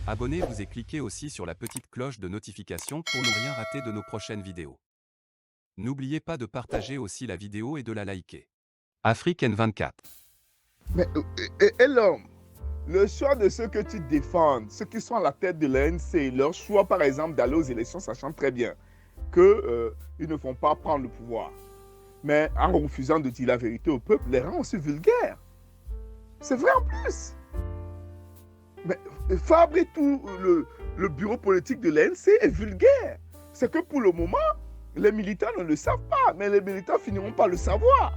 Abonnez-vous et cliquez aussi sur la petite cloche de notification pour ne rien rater de nos prochaines vidéos. N'oubliez pas de partager aussi la vidéo et de la liker. Afrique N24. Mais et l'homme, le choix de ceux que tu défends, ceux qui sont à la tête de l'ANC, leur choix par exemple d'aller aux élections, sachant très bien qu'ils ne vont pas prendre le pouvoir, mais en refusant de dire la vérité au peuple, les rend aussi vulgaires. C'est vrai en plus. Mais Fabre et tout, le bureau politique de l'ANC est vulgaire. C'est que pour le moment, les militants ne le savent pas, mais les militants finiront par le savoir.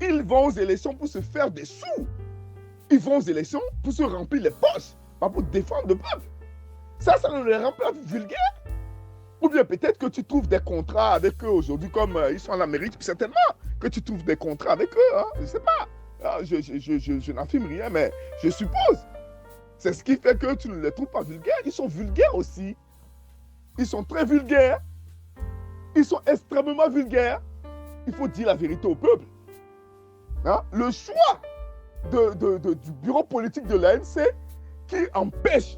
Ils vont aux élections pour se faire des sous. Ils vont aux élections pour se remplir les poches, pas pour défendre le peuple. Ça ne les rend pas vulgaires. Ou bien peut-être que tu trouves des contrats avec eux aujourd'hui, comme ils sont en Amérique, certainement, que tu trouves des contrats avec eux, hein, je ne sais pas. Je n'affirme rien, mais je suppose. C'est ce qui fait que tu ne les trouves pas vulgaires. Ils sont vulgaires aussi. Ils sont très vulgaires. Ils sont extrêmement vulgaires. Il faut dire la vérité au peuple. Hein? Le choix du bureau politique de l'ANC qui empêche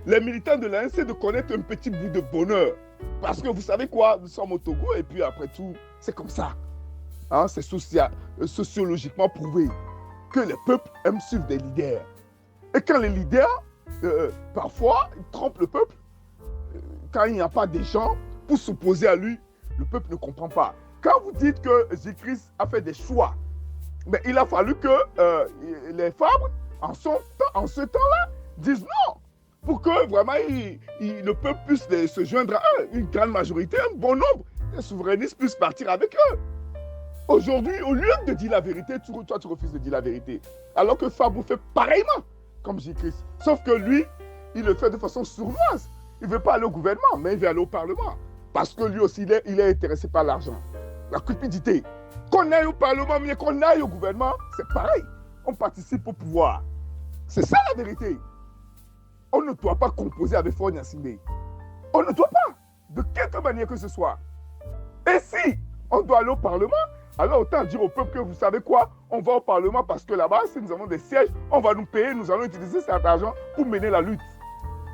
les militants de l'ANC de connaître un petit bout de bonheur. Parce que vous savez quoi, nous sommes au Togo et puis après tout, c'est comme ça. Hein? C'est sociologiquement prouvé que les peuples aiment suivre des leaders. Et quand les leaders, parfois, ils trompent le peuple, quand il n'y a pas des gens pour s'opposer à lui, le peuple ne comprend pas. Quand vous dites que Jésus-Christ a fait des choix, mais il a fallu que les femmes, en ce temps-là, disent non, pour que vraiment le peuple puisse se joindre à eux, une grande majorité, un bon nombre, les souverainistes puissent partir avec eux. Aujourd'hui, au lieu de dire la vérité, toi tu refuses de dire la vérité. Alors que Fabre fait pareillement, comme Jésus-Christ. Sauf que lui, il le fait de façon sournoise. Il ne veut pas aller au gouvernement, mais il veut aller au Parlement. Parce que lui aussi, il est intéressé par l'argent. La cupidité. Qu'on aille au Parlement, mais qu'on aille au gouvernement, c'est pareil. On participe au pouvoir. C'est ça la vérité. On ne doit pas composer avec Faure Gnassingbé. On ne doit pas, de quelque manière que ce soit. Et si on doit aller au Parlement, alors autant dire au peuple que vous savez quoi, on va au Parlement parce que là-bas, si nous avons des sièges, on va nous payer, nous allons utiliser cet argent pour mener la lutte.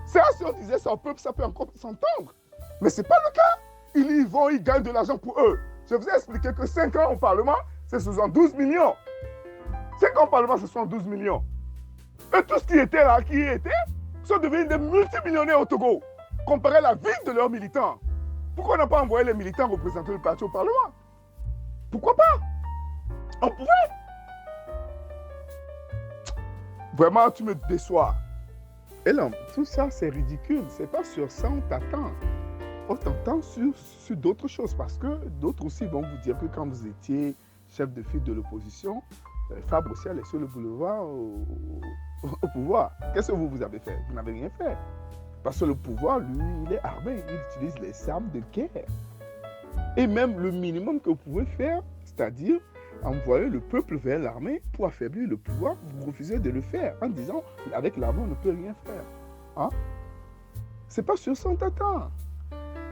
C'est si on disait ça au peuple, ça peut encore s'entendre. Mais ce n'est pas le cas. Ils y vont, ils gagnent de l'argent pour eux. Je vous ai expliqué que 5 ans au Parlement, c'est 72 millions. 5 ans au Parlement, c'est 72 millions. Et tout ce qui était là, sont devenus des multimillionnaires au Togo, comparé à la vie de leurs militants. Pourquoi on n'a pas envoyé les militants représenter le parti au Parlement? Pourquoi pas? On pouvait. Vraiment, tu me déçois. Et là, tout ça, c'est ridicule. C'est pas sur ça on t'attend. On t'entend sur d'autres choses parce que d'autres aussi vont vous dire que quand vous étiez chef de file de l'opposition, Fabre aussi a laissé le boulevard au pouvoir. Qu'est-ce que vous avez fait? Vous n'avez rien fait. Parce que le pouvoir, lui, il est armé. Il utilise les armes de guerre. Et même le minimum que vous pouvez faire, c'est-à-dire envoyer le peuple vers l'armée pour affaiblir le pouvoir, vous refusez de le faire en disant avec l'armée, on ne peut rien faire. Hein? C'est pas sur ça on t'attend.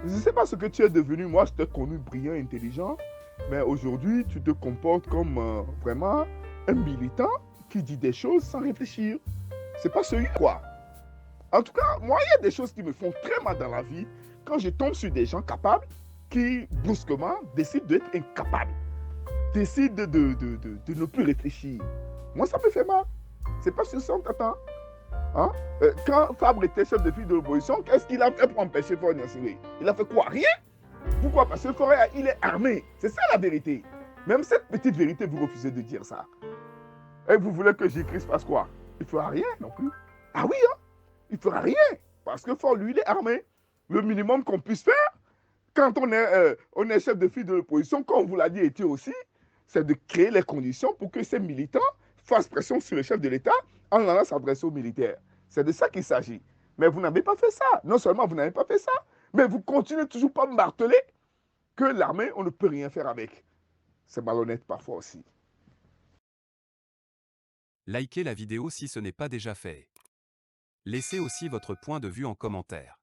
Je ne sais pas ce que tu es devenu. Moi, je t'ai connu brillant, intelligent. Mais aujourd'hui, tu te comportes comme vraiment un militant qui dit des choses sans réfléchir. C'est pas celui quoi. En tout cas, moi, il y a des choses qui me font très mal dans la vie quand je tombe sur des gens capables qui, brusquement, décident d'être incapables. Décident de ne plus réfléchir. Moi, ça me fait mal. C'est pas sur ça on t'attend. Hein? Quand Fabre était chef de file de l'opposition, qu'est-ce qu'il a fait pour empêcher Faure Gnassingbé? Il a fait quoi? Rien. Pourquoi? Parce que Faure, il est armé. C'est ça la vérité. Même cette petite vérité, vous refusez de dire ça. Et vous voulez que Jésus-Christ fasse quoi? Il ne fera rien non plus. Ah oui, hein? Il ne fera rien. Parce que Faure, lui, il est armé. Le minimum qu'on puisse faire, quand on est chef de file de l'opposition, comme on vous l'a dit, était aussi, c'est de créer les conditions pour que ces militants fassent pression sur le chef de l'État en allant s'adresser aux militaires. C'est de ça qu'il s'agit. Mais vous n'avez pas fait ça. Non seulement vous n'avez pas fait ça, mais vous continuez toujours pas à marteler que l'armée, on ne peut rien faire avec. C'est malhonnête parfois aussi. Likez la vidéo si ce n'est pas déjà fait. Laissez aussi votre point de vue en commentaire.